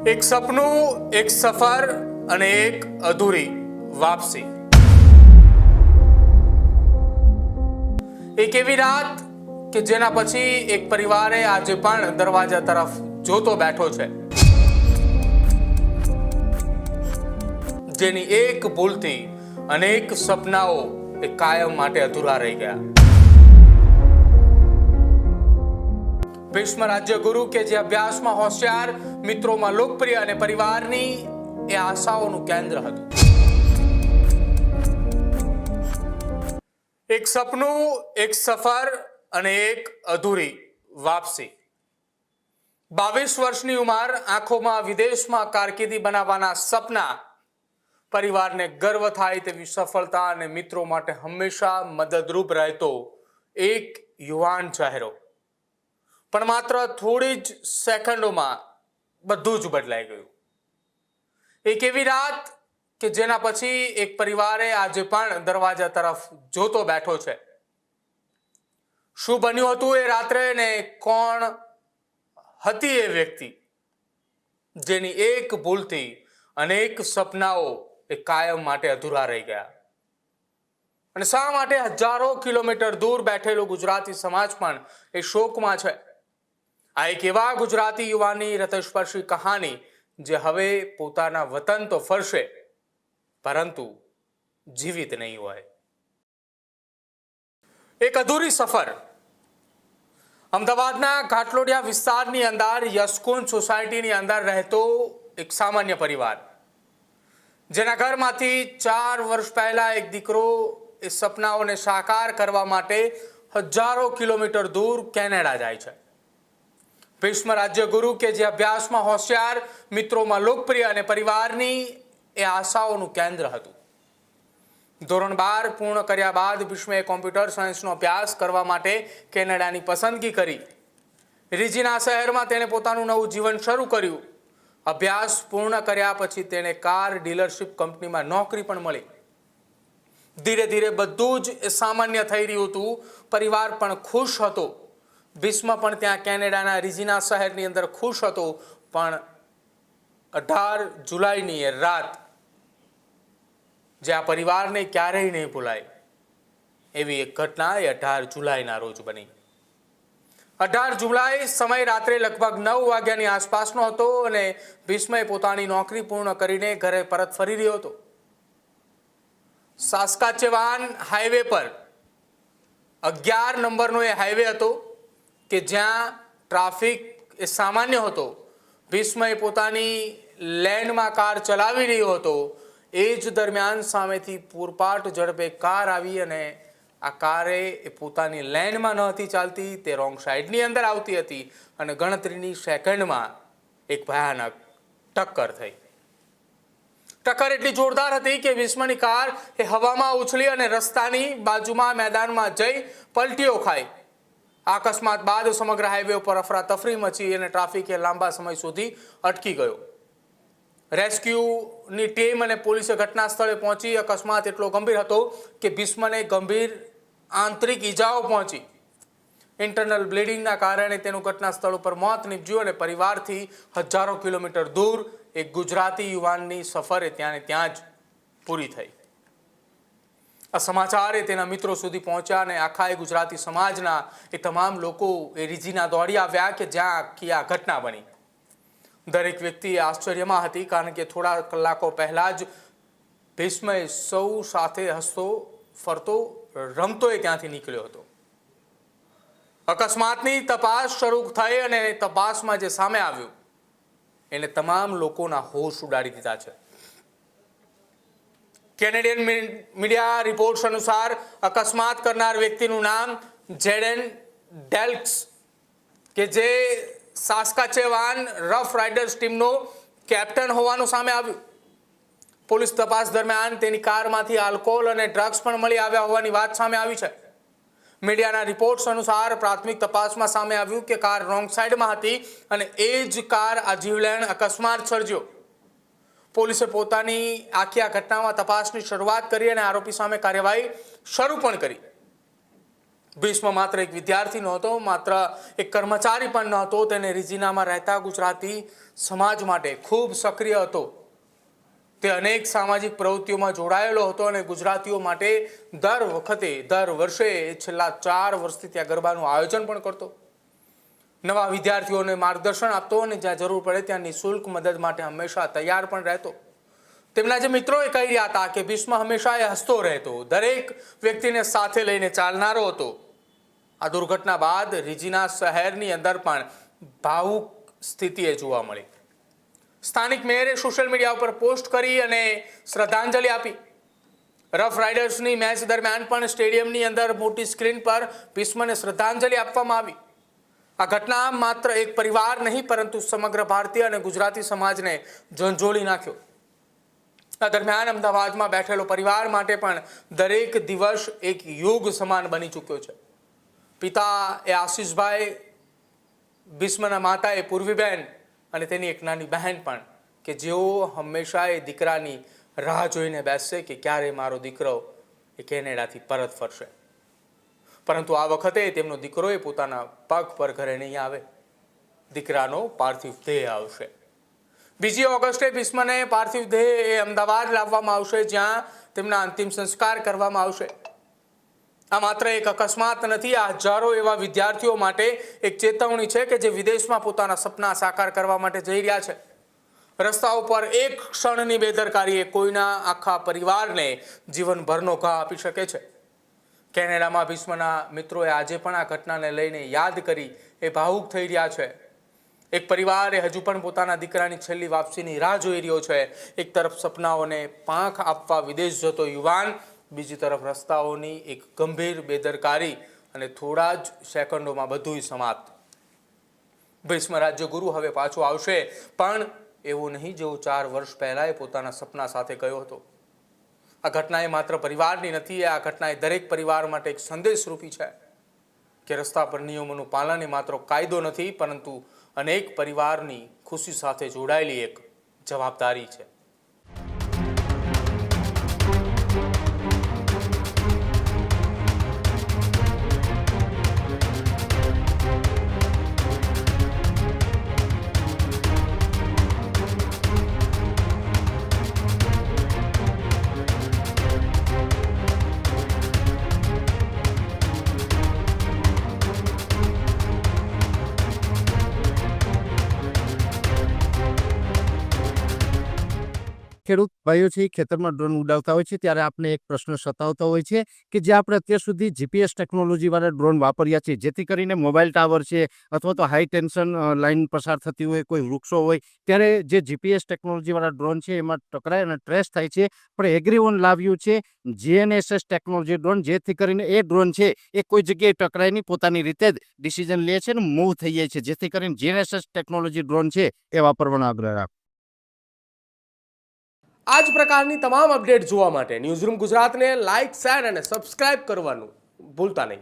એક સપનું, એક સફર અને એક અધૂરી વાપસી। એક એવી રાત કે જેના પછી એક પરિવારે આજે પણ દરવાજા તરફ જોતો બેઠો છે, જેની એક ભૂલથી અનેક સપનાઓ એ કાયમ માટે અધૂરા રહી ગયા। ભીષ્મ રાજ્ય ગુરુ કે જે અભ્યાસમાં હોશિયાર, મિત્રોમાં લોકપ્રિય અને પરિવારની એ આશાઓનું કેન્દ્ર હતું। એક સપનું, એક સફર અને એક અધૂરી વાપસી। 22 વર્ષની ઉંમર, આંખોમાં વિદેશમાં કારકિર્દી બનાવવાના સપના, પરિવારને ગર્વ થાય તેવી સફળતા અને મિત્રો માટે હંમેશા મદદરૂપ રહેતો એક યુવાન ચહેરો, પણ માત્ર થોડી જ સેકન્ડોમાં બધું જ બદલાઈ ગયું। એક એવી રાત કે જેના પછી એક પરિવારે આજે પણ દરવાજા તરફ જોતો બેઠો છે। શું બન્યું હતું એ રાત્રે ને કોણ હતી એ વ્યક્તિ જેની એક ભૂલથી અનેક સપનાઓ એ કાયમ માટે અધૂરા રહી ગયા, અને શા માટે હજારો કિલોમીટર દૂર બેઠેલો ગુજરાતી સમાજ પણ એ શોકમાં છે। આ એક એવા ગુજરાતી યુવાનની હૃદયસ્પર્શી કહાની જે હવે પોતાના વતન તો ફરશે, પરંતુ જીવિત નહીં હોય। એક અધૂરી સફર। અમદાવાદના ઘાટલોડિયા વિસ્તારની અંદર યશકુંજ સોસાયટીની અંદર રહેતો એક સામાન્ય પરિવાર, જેના ઘરમાંથી 4 વર્ષ પહેલા એક દીકરો એ સપનાઓને સાકાર કરવા માટે હજારો કિલોમીટર દૂર કેનેડા જાય છે। ભીષ્મ રાજ્ય ગુરુ કે જે અભ્યાસમાં હોશિયાર, મિત્રોમાં લોકપ્રિય અને પરિવારની એ આશાઓનું કેન્દ્ર હતું। ધોરણ 12 પૂર્ણ કર્યા બાદ ભીષ્મે કોમ્પ્યુટર સાયન્સનો અભ્યાસ કરવા માટે કેનેડાની પસંદગી કરી। રીજીના શહેરમાં તેણે પોતાનું નવું જીવન શરૂ કર્યું। અભ્યાસ પૂર્ણ કર્યા પછી તેણે કાર ડીલરશીપ કંપનીમાં નોકરી પણ મળી। ધીરે ધીરે બધું જ સામાન્ય થઈ રહ્યું હતું, પરિવાર પણ ખુશ હતો। ભીષ્મ પણ ત્યાં કેનેડાના રીજીના શહેરની અંદર ખુશ હતો, પણ 18 જુલાઈની એ રાત જે આ પરિવારને ક્યારેય નહીં ભૂલાય એવી એક ઘટના એ 18 જુલાઈના રોજ બની। 18 જુલાઈ, સમય રાત્રે લગભગ 9 વાગ્યાની આસપાસનો હતો અને ભીષ્મે પોતાની નોકરી પૂર્ણ કરીને ઘરે પરત ફરી રહ્યો હતો। સાસ્કાચેવાન હાઈવે પર 11 નંબરનો એ હાઈવે હતો કે જ્યાં ટ્રાફિક એ સામાન્ય હતો। ભીષ્મ પોતાની લેનમાં કાર ચલાવી રહ્યો હતો, એ જ દરમિયાન સામેથી પૂરપાટ ઝડપે કાર આવી અને આ કારે એ પોતાની લેનમાં ન હતી ચાલતી, તે રોંગ સાઈડની અંદર આવતી હતી અને ગણતરીની સેકન્ડમાં એક ભયાનક ટક્કર થઈ। ટક્કર એટલી જોરદાર હતી કે ભીષ્મની કાર એ હવામાં ઉછળી અને રસ્તાની બાજુમાં મેદાનમાં જઈ પલટીઓ ખાઈ। આ અકસ્માત બાદ સમગ્ર હાઈવે ઉપર અફરાતફરી મચી અને ટ્રાફિક એ લાંબા સમય સુધી અટકી ગયો। રેસ્ક્યુની ટીમ અને પોલીસે ઘટના સ્થળે પહોંચી। અકસ્માત એટલો ગંભીર હતો કે ભીષ્મને ગંભીર આંતરિક ઈજાઓ પહોંચી। ઇન્ટરનલ બ્લીડિંગના કારણે તેનું ઘટના સ્થળ ઉપર મોત નીપજ્યું અને પરિવારથી હજારો કિલોમીટર દૂર એક ગુજરાતી યુવાનની સફર ત્યાં ને ત્યાં જ પૂરી થઈ। આ સમાચાર તેના મિત્રો સુધી પહોંચ્યા અને આખા એ ગુજરાતી સમાજના એ તમામ લોકો એ રીજીના દોડી આવ્યા કે જ્યાં આખી આ ઘટના બની। દરેક વ્યક્તિ આશ્ચર્યમાં હતી, કારણ કે થોડા કલાકો પહેલા જ ભીષ્મ સૌ સાથે હસતો ફરતો રમતો એ ત્યાંથી નીકળ્યો હતો। અકસ્માતની તપાસ શરૂ થઈ અને તપાસમાં જે સામે આવ્યું એને તમામ લોકોના હોશ ઉડાડી દીધા છે। કેનેડિયન મીડિયા રિપોર્ટ્સ અનુસાર અકસ્માત કરનાર વ્યક્તિનું નામ જેડન ડેલ્ક્સ કે જે સાસ્કાચેવાન રફ રાઇડર્સ ટીમનો કેપ્ટન હોવાનું સામે આવ્યું। પોલીસ તપાસ દરમિયાન તેની કારમાંથી આલ્કોહોલ અને ડ્રગ્સ પણ મળી આવ્યા હોવાની વાત સામે આવી છે। મીડિયાના રિપોર્ટ્સ અનુસાર પ્રાથમિક તપાસમાં સામે આવ્યું કે કાર રોંગ સાઈડમાં હતી અને એ જ કાર આ જીવલેણ અકસ્માત સર્જ્યો। પોલીસે પોતાની આખી આ ઘટનામાં તપાસની શરૂઆત કરી અને આરોપી સામે કાર્યવાહી શરૂ પણ કરી। ભીષ્મ માત્ર એક વિદ્યાર્થી નહોતો, માત્ર એક કર્મચારી પણ નહોતો. તેને રિજિનામાં રહેતા ગુજરાતી સમાજ માટે ખૂબ સક્રિય હતો. તે અનેક સામાજિક પ્રવૃત્તિઓમાં જોડાયેલો હતો અને ગુજરાતીઓ માટે દર વર્ષે છેલ્લા 4 વર્ષથી ત્યાં ગરબાનું આયોજન પણ કરતો. નવા વિદ્યાર્થીઓને માર્ગદર્શન આપતો અને જ્યાં જરૂર પડે ત્યાં નિઃશુલ્ક મદદ માટે હંમેશા તૈયાર પણ રહેતો. તેમના જે મિત્રોએ કહી રહ્યા હતા કે ભીષ્મ હંમેશા હસતો રહેતો, દરેક વ્યક્તિને સાથે લઈને ચાલનારો હતો. આ દુર્ઘટના બાદ રિજિના શહેરની અંદર પણ ભાવુક સ્થિતિએ જોવા મળી. સ્થાનિક મેયરે સોશિયલ મીડિયા ઉપર પોસ્ટ કરી અને શ્રદ્ધાંજલિ આપી. રફ રાઇડર્સની મેચ દરમિયાન પણ સ્ટેડિયમની અંદર મોટી સ્ક્રીન પર ભીષ્મને શ્રદ્ધાંજલિ આપવામાં આવી. આ ઘટના માત્ર એક પરિવાર નહીં પરંતુ સમગ્ર ભારતીય અને ગુજરાતી સમાજને ઝંઝોળી નાખ્યો. આ દરમિયાન અમદાવાદમાં બેઠેલો પરિવાર માટે પણ દરેક દિવસ એક યુગ સમાન બની ચૂક્યો છે. પિતા એ આશીષભાઈ, ભીષ્મના માતા એ પૂર્વીબેન અને તેની એક નાની બહેન પણ, કે જેઓ હંમેશા એ દીકરાની રાહ જોઈને બેસશે કે ક્યારે મારો દીકરો એ કેનેડાથી પરત ફરશે. પરંતુ આ વખતે તેમનો દીકરો એ પોતાના પગ પર ઘરે નહીં આવે. દીકરાનો પાર્થિવ દેહ આવશે. 2 ઓગસ્ટે ભીષ્મને પાર્થિવ દેહ એ અમદાવાદ લાવવામાં આવશે, જ્યાં તેમના અંતિમ સંસ્કાર કરવામાં આવશે. આ માત્ર એક અકસ્માત નથી, આ હજારો એવા વિદ્યાર્થીઓ માટે એક ચેતવણી છે કે જે વિદેશમાં પોતાના સપના સાકાર કરવા માટે જઈ રહ્યા છે. રસ્તાઓ પર એક ક્ષણની બેદરકારી કોઈના આખા પરિવારને જીવનભરનો ઘા આપી શકે છે. કેનેડામાં ભીષ્મના મિત્રોએ આજે પણ આ ઘટનાને લઈને યાદ કરી એ ભાવુક થઈ રહ્યા છે. એક પરિવાર એ હજુ પણ પોતાના દીકરાની છેલ્લી વાપસીની રાહ જોઈ રહ્યો છે. એક તરફ સપનાઓને પાંખ આપવા વિદેશ જતો યુવાન, બીજી તરફ રસ્તાઓની એક ગંભીર બેદરકારી અને થોડા જ સેકન્ડોમાં બધું સમાપ્ત. ભીષ્મ રાજ્યગુરુ હવે પાછો આવશે, પણ એવું નહીં જેવું 4 વર્ષ પહેલા એ પોતાના સપના સાથે ગયો હતો. આ ઘટના એ માત્ર પરિવારની નથી, આ ઘટના એ દરેક પરિવાર માટે એક સંદેશરૂપી છે કે રસ્તા પર નિયમોનું પાલન એ માત્ર કાયદો નથી પરંતુ અનેક પરિવારની ખુશી સાથે જોડાયેલી એક જવાબદારી છે. ખેડૂત ભાઈઓ છે ખેતરમાં ડ્રોન ઉડાવતા હોય છે ત્યારે આપણે એક પ્રશ્ન સતાવતો હોય છે કે જે આપણે અત્યાર સુધી જીપીએસ ટેકનોલોજીવાળા ડ્રોન વાપર્યા છે, જેથી કરીને મોબાઈલ ટાવર છે અથવા તો હાઈ ટેન્શન લાઇન પસાર થતી હોય, કોઈ વૃક્ષો હોય, ત્યારે જે જીપીએસ ટેકનોલોજીવાળા ડ્રોન છે એમાં ટકરાય અને ટ્રેસ થાય છે. પણ એગ્રીવન લાવ્યું છે જીએનએસએસ ટેકનોલોજી ડ્રોન, જેથી કરીને એ ડ્રોન છે એ કોઈ જગ્યાએ ટકરાય નહીં, પોતાની રીતે જ ડિસિઝન લે છે અને મૂવ થઈ જાય છે, જેથી કરીને જીએનએસએસ ટેકનોલોજી ડ્રોન છે એ વાપરવાનો આગ્રહ રાખો. આ જ પ્રકારની તમામ અપડેટ જોવા માટે ન્યૂઝરૂમ ગુજરાતને લાઇક, શેર અને સબસ્ક્રાઇબ કરવાનું ભૂલતા નહીં.